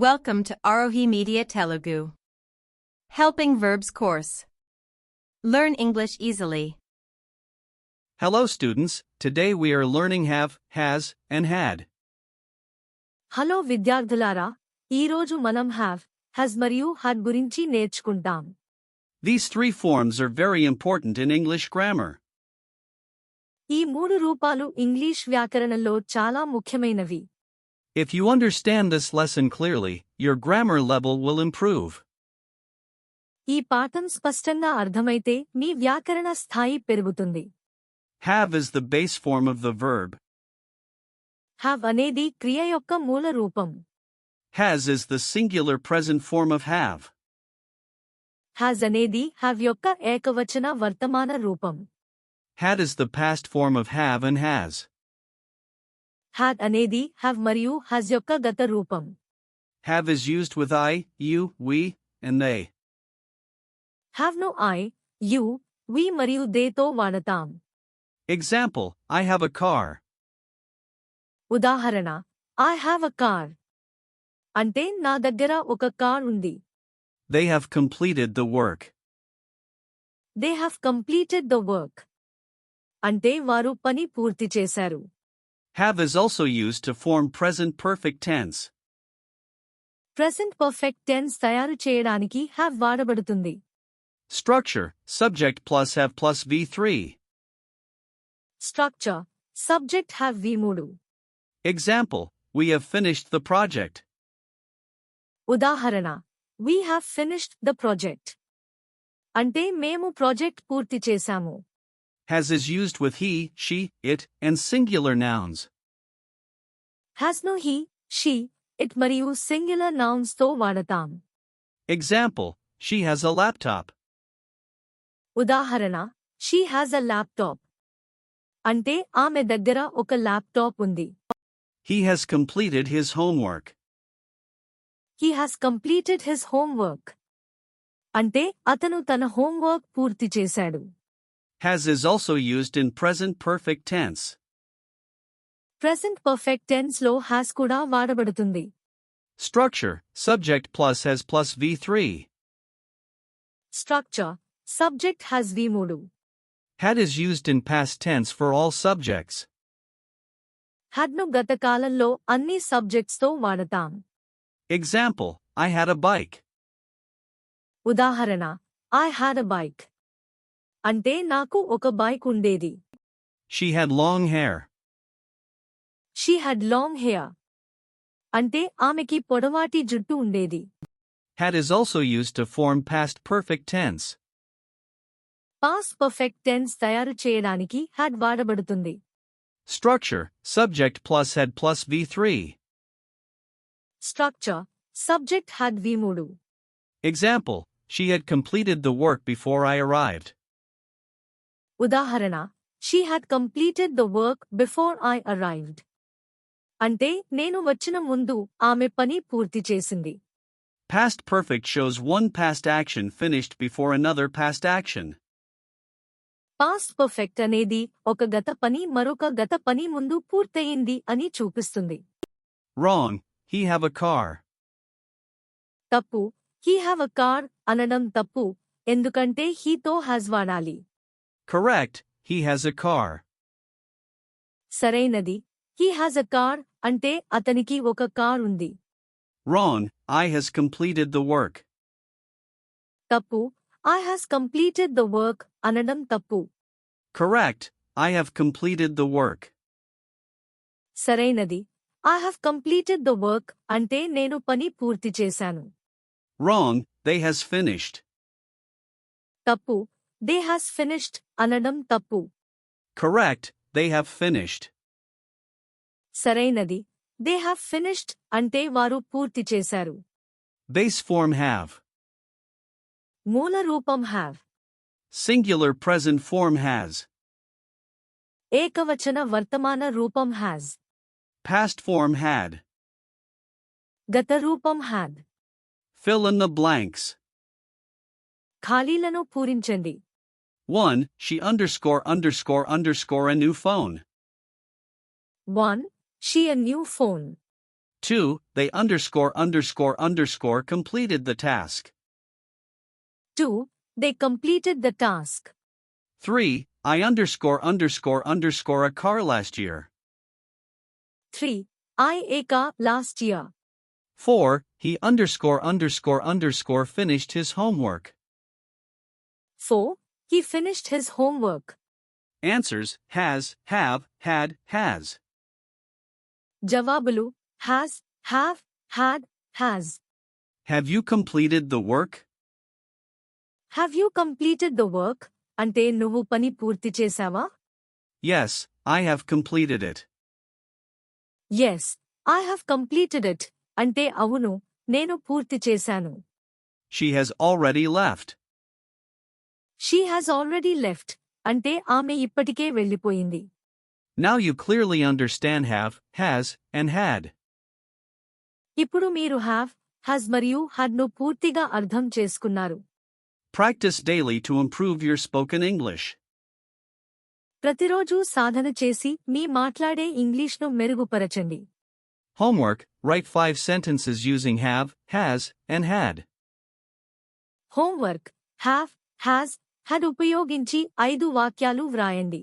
Welcome to Arohi Media Telugu. Helping Verbs course. Learn English easily. Hello students, today we are learning have, has, and had. Hello విద్యార్థులారా ఈరోజు మనం has మరియు had గురించి నేర్చుకుంటాం. These three forms are very important in English grammar. ఈ మూడు రూపాలు English వ్యాకరణంలో చాలా ముఖ్యమైనవి. If you understand this lesson clearly, your grammar level will improve. ఈ పాఠం స్పష్టంగా అర్థమైతే మీ వ్యాకరణ స్థాయి పెరుగుతుంది. Have is the base form of the verb. have అనేది క్రియ యొక్క మూల రూపం. Has is the singular present form of have. has అనేది have యొక్క ఏకవచన వర్తమాన రూపం. Had is the past form of have and has. had అనేది have మరియు has యొక్క గత రూపం. Have is used with I, you, we, and they. have ను I, you, we మరియు they తో వాడతాం. Example, I have a car. ఉదాహరణ I have a car. అంటే నా దగ్గర ఒక కార్ ఉంది. They have completed the work. They have completed the work. అంటే వారు పని పూర్తి చేశారు. Have is also used to form present perfect tense. Present perfect tense తయారు చేయడానికి have వాడబడుతుంది. Structure, subject plus have plus V3. Structure, subject have V3. Example, we have finished the project. ఉదాహరణ We have finished the project. అంటే మేము project పూర్తి చేశాము. Has is used with he, she, it, and singular nouns. Has ను he, she, it మరియు singular nouns తో వాడతాం. Example, she has a laptop. ఉదాహరణ She has a laptop. అంటే ఆమె దగ్గర ఒక ల్యాప్టాప్ ఉంది. He has completed his homework. He has completed his homework. అంటే అతను తన హోంవర్క్ పూర్తి చేశాడు. Has is also used in present perfect tense. Present perfect tense లో has కూడా వాడబడుతుంది. Structure, subject plus has plus V3. Structure, subject has V3. Had is used in past tense for all subjects. had ను గత కాలంలో అన్ని subjects తో వాడతాం. Example, I had a bike. ఉదాహరణ I had a bike. అంటే నాకు ఒక బైక్ ఉండేది. She had long hair. She had long hair. అంటే ఆమెకి పొడవాటి జుట్టు ఉండేది. Had is also used to form past perfect tense. Past perfect tense తయారు చేయడానికి had వాడబడుతుంది. Structure, subject plus had plus V3. Structure, subject had V3. Example, she had completed the work before I arrived. ఉదాహరణ She had completed the work before I arrived. అంటే నేను వచ్చిన ముందు ఆమె పని పూర్తి చేసింది. Past perfect shows one past action finished before another past action. Past perfect అనేది ఒక గత పని మరొక గత పని ముందు పూర్తయింది అని చూపిస్తుంది. Wrong, he have a car. తప్పు He have a car అనడం తప్పు ఎందుకంటే he తో has వాడాలి. Correct, he has a car. సరైనది He has a car అంటే అతనికి ఒక కార్ ఉంది. Wrong, I has completed the work. తప్పు I has completed the work అనడం తప్పు. Correct, I have completed the work. సరైనది I have completed the work అంటే నేను పని పూర్తి చేశాను. Wrong, they has finished. తప్పు They has finished అనడం తప్పు. Correct, they have finished. సరైనది They have finished అంటే వారు పూర్తి చేశారు. Base form have. మూల రూపం have. Singular present form has. ఏకవచన వర్తమాన రూపం has. Past form had. గత రూపం had. Fill in the blanks. ఖాళీలను పూరించండి. 1. She ___ a new phone. 1. She a new phone. 2. They completed the task. 2. They completed the task. 3. I a car last year. 3. I a car last year. 4. He finished his homework. 4. He finished his homework. Answers: has, have, had, has. Jawabulu: has, have, had, has. Have you completed the work? Have you completed the work? అంటే నువ్వు పని పూర్తి చేశావా? Yes, I have completed it. Yes, I have completed it. అంటే అవును, నేను పూర్తి చేశాను. She has already left. She has already left. అంటే ఆమె ఇప్పటికే వెళ్ళిపోయింది. Now you clearly understand have, has, and had. ఇప్పుడు మీరు have, has మరియు had ను పూర్తిగా అర్థం చేసుకున్నారు. Practice daily to improve your spoken English. ప్రతిరోజూ సాధన చేసి మీ మాట్లాడే ఇంగ్లీష్ను మెరుగుపరచండి. Homework: write 5 sentences using have, has, and had. Homework: have, has, had ఉపయోగించి 5 వాక్యాలు వ్రాయండి.